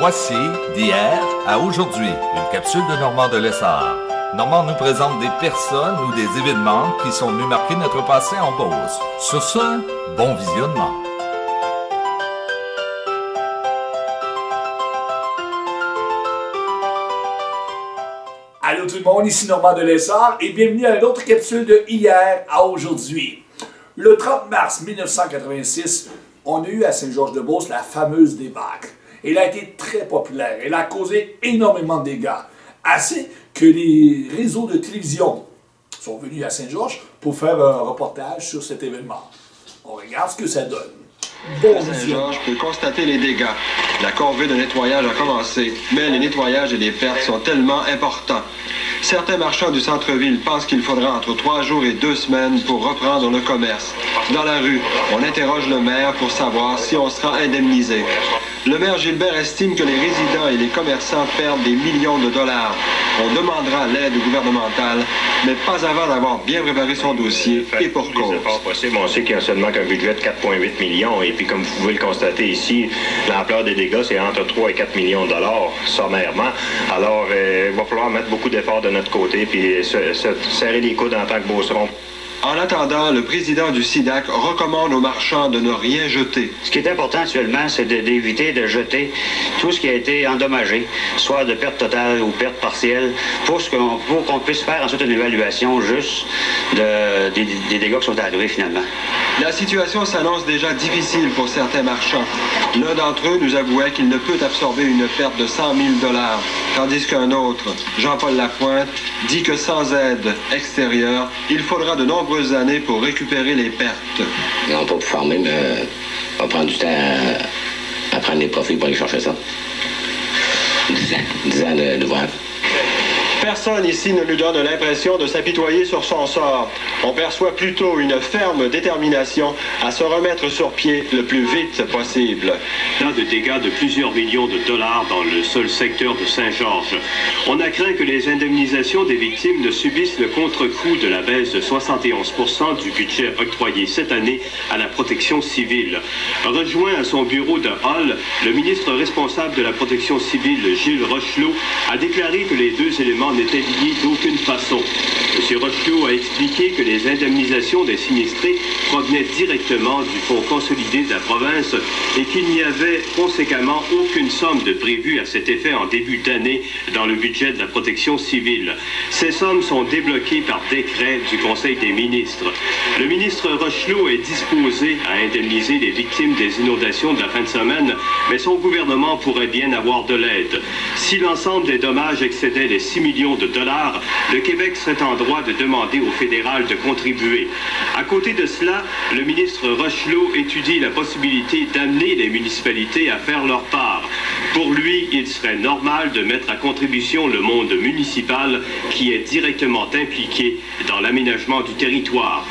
Voici d'hier à aujourd'hui, une capsule de Normand de Lessard. Normand nous présente des personnes ou des événements qui sont venus marquer notre passé en Beauce. Sur ce, bon visionnement. Allô tout le monde, ici Normand de Lessard et bienvenue à une autre capsule de hier à aujourd'hui. Le 30 mars 1986, on a eu à Saint-Georges-de-Beauce la fameuse débâcle. Elle a été très populaire, elle a causé énormément de dégâts. Assez que les réseaux de télévision sont venus à Saint-Georges pour faire un reportage sur cet événement. On regarde ce que ça donne. Bon Saint-Georges peut constater les dégâts. La corvée de nettoyage a commencé, mais les nettoyages et les pertes sont tellement importants. Certains marchands du centre-ville pensent qu'il faudra entre 3 jours et 2 semaines pour reprendre le commerce. Dans la rue, on interroge le maire pour savoir si on sera indemnisé. Le maire Gilbert estime que les résidents et les commerçants perdent des millions de dollars. On demandera l'aide gouvernementale, mais pas avant d'avoir bien préparé son dossier et pour cause. On sait qu'il y a seulement qu'un budget de 4,8 millions et puis comme vous pouvez le constater ici, l'ampleur des dégâts c'est entre 3 et 4 millions de dollars sommairement. Alors il va falloir mettre beaucoup d'efforts de notre côté puis serrer les coudes en tant que Beauceron. En attendant, le président du SIDAC recommande aux marchands de ne rien jeter. Ce qui est important actuellement, c'est d'éviter de jeter tout ce qui a été endommagé, soit de perte totale ou perte partielle, pour qu'on puisse faire ensuite une évaluation juste des dégâts qui sont arrivés finalement. La situation s'annonce déjà difficile pour certains marchands. L'un d'entre eux nous avouait qu'il ne peut absorber une perte de 100 000 $, tandis qu'un autre, Jean-Paul Lapointe, dit que sans aide extérieure, il faudra de nombreuses années pour récupérer les pertes. Non, pas pour former, mais on va prendre du temps à prendre les profits pour aller chercher ça. 10 ans d'ouvrage. Personne ici ne nous donne l'impression de s'apitoyer sur son sort. On perçoit plutôt une ferme détermination à se remettre sur pied le plus vite possible. Là, de dégâts de plusieurs millions de dollars dans le seul secteur de Saint-Georges. On a craint que les indemnisations des victimes ne subissent le contre-coup de la baisse de 71% du budget octroyé cette année à la protection civile. Rejoint à son bureau de Hall, le ministre responsable de la protection civile, Gilles Rochelot, a déclaré que les deux éléments n'étaient liés d'aucune façon. M. Rochelot a expliqué que les indemnisations des sinistrés provenaient directement du fonds consolidé de la province et qu'il n'y avait conséquemment aucune somme de prévue à cet effet en début d'année dans le budget de la protection civile. Ces sommes sont débloquées par décret du Conseil des ministres. Le ministre Rochelot est disposé à indemniser les victimes des inondations de la fin de semaine, mais son gouvernement pourrait bien avoir de l'aide. Si l'ensemble des dommages excédait les 6 millions de dollars, le Québec serait en droit de demander au fédéral de contribuer. À côté de cela, le ministre Rochelot étudie la possibilité d'amener les municipalités à faire leur part. Pour lui, il serait normal de mettre à contribution le monde municipal qui est directement impliqué dans l'aménagement du territoire.